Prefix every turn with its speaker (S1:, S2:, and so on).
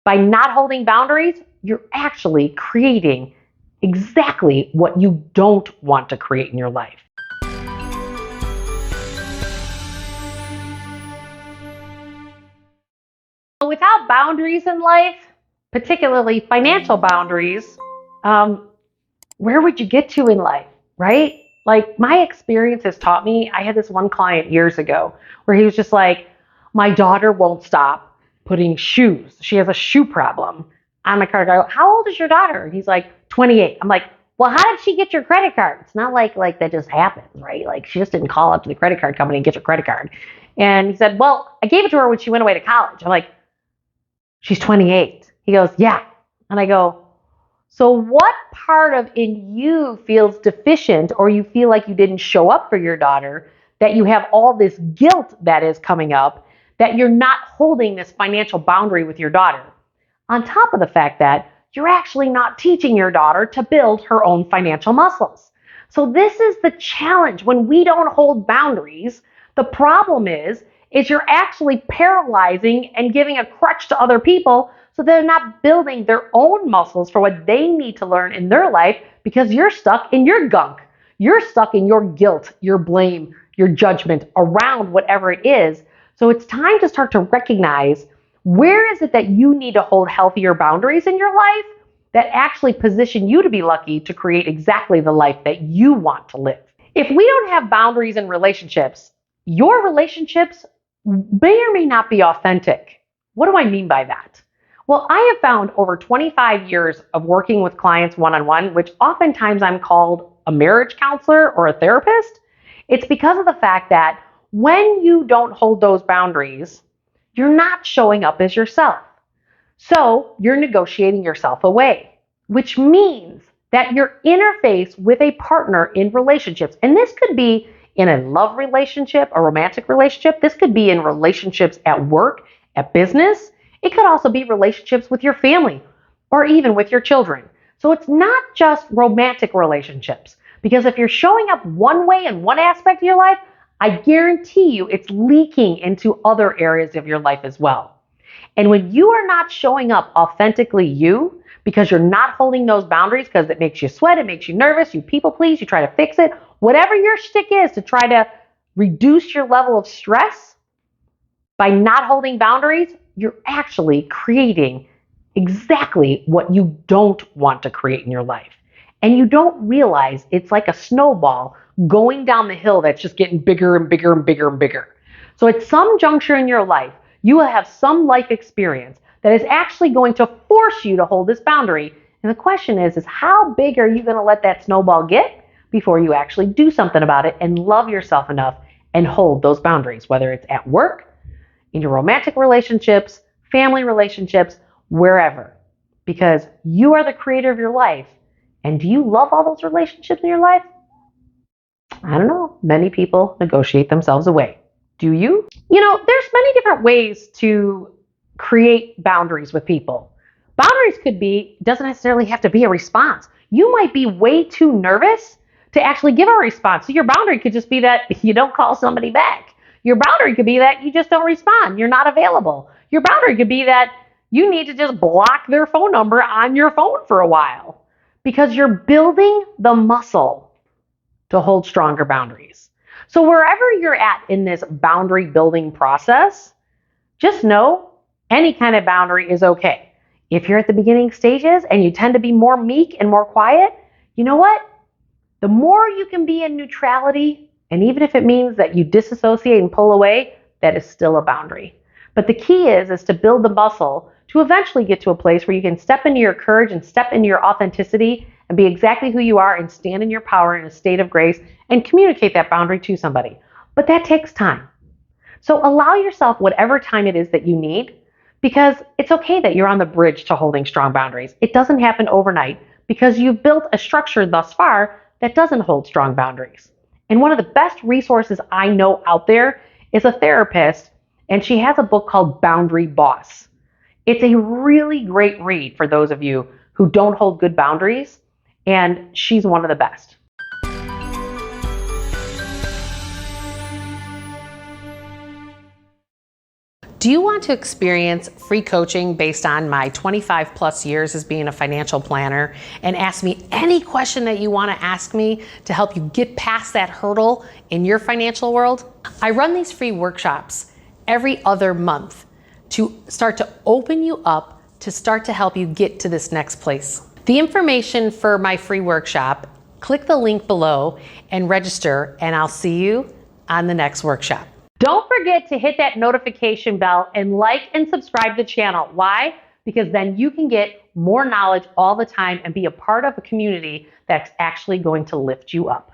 S1: By not holding boundaries, you're actually creating exactly what you don't want to create in your life. Without boundaries in life, particularly financial boundaries, where would you get to in life, right? Like my experience has taught me, I had this one client years ago where he was just like, my daughter won't stop putting shoes. She has a shoe problem on my credit card. How old is your daughter? And he's like, 28. I'm like, well, how did she get your credit card? It's not like that just happened, right? Like she just didn't call up to the credit card company and get your credit card. And he said, well, I gave it to her when she went away to college. I'm like, she's 28. He goes, yeah. And I go, so what part of in you feels deficient or you feel like you didn't show up for your daughter that you have all this guilt that is coming up that you're not holding this financial boundary with your daughter? On top of the fact that you're actually not teaching your daughter to build her own financial muscles. So this is the challenge. When we don't hold boundaries, the problem is you're actually paralyzing and giving a crutch to other people so they're not building their own muscles for what they need to learn in their life because you're stuck in your gunk. You're stuck in your guilt, your blame, your judgment around whatever it is. So it's time to start to recognize where is it that you need to hold healthier boundaries in your life that actually position you to be lucky to create exactly the life that you want to live. If we don't have boundaries in relationships, your relationships may or may not be authentic. What do I mean by that? Well, I have found over 25 years of working with clients one-on-one, which oftentimes I'm called a marriage counselor or a therapist. It's because of the fact that when you don't hold those boundaries, you're not showing up as yourself. So you're negotiating yourself away, which means that your interface with a partner in relationships, and this could be in a love relationship, a romantic relationship. This could be in relationships at work, at business. It could also be relationships with your family or even with your children. So it's not just romantic relationships, because if you're showing up one way in one aspect of your life, I guarantee you it's leaking into other areas of your life as well. And when you are not showing up authentically you, because you're not holding those boundaries because it makes you sweat, it makes you nervous, you people please, you try to fix it, whatever your shtick is to try to reduce your level of stress, by not holding boundaries, you're actually creating exactly what you don't want to create in your life. And you don't realize it's like a snowball going down the hill that's just getting bigger and bigger and bigger and bigger. So at some juncture in your life, you will have some life experience that is actually going to force you to hold this boundary. And the question is how big are you going to let that snowball get before you actually do something about it and love yourself enough and hold those boundaries, whether it's at work, in your romantic relationships, family relationships, wherever. Because you are the creator of your life. And do you love all those relationships in your life? I don't know. Many people negotiate themselves away. Do you? There's many different ways to create boundaries with people. Boundaries doesn't necessarily have to be a response. You might be way too nervous to actually give a response. So your boundary could just be that you don't call somebody back. Your boundary could be that you just don't respond. You're not available. Your boundary could be that you need to just block their phone number on your phone for a while because you're building the muscle to hold stronger boundaries. So wherever you're at in this boundary building process, just know any kind of boundary is okay. If you're at the beginning stages and you tend to be more meek and more quiet, you know what? The more you can be in neutrality, and even if it means that you disassociate and pull away, that is still a boundary. But the key is to build the muscle to eventually get to a place where you can step into your courage and step into your authenticity and be exactly who you are and stand in your power in a state of grace and communicate that boundary to somebody. But that takes time. So allow yourself whatever time it is that you need, because it's okay that you're on the bridge to holding strong boundaries. It doesn't happen overnight because you've built a structure thus far that doesn't hold strong boundaries. And one of the best resources I know out there is a therapist, and she has a book called Boundary Boss. It's a really great read for those of you who don't hold good boundaries, and she's one of the best. Do you want to experience free coaching based on my 25 plus years as being a financial planner and ask me any question that you want to ask me to help you get past that hurdle in your financial world? I run these free workshops every other month to start to open you up to start to help you get to this next place. The information for my free workshop, click the link below and register, and I'll see you on the next workshop. Don't forget to hit that notification bell and like and subscribe to the channel. Why? Because then you can get more knowledge all the time and be a part of a community that's actually going to lift you up.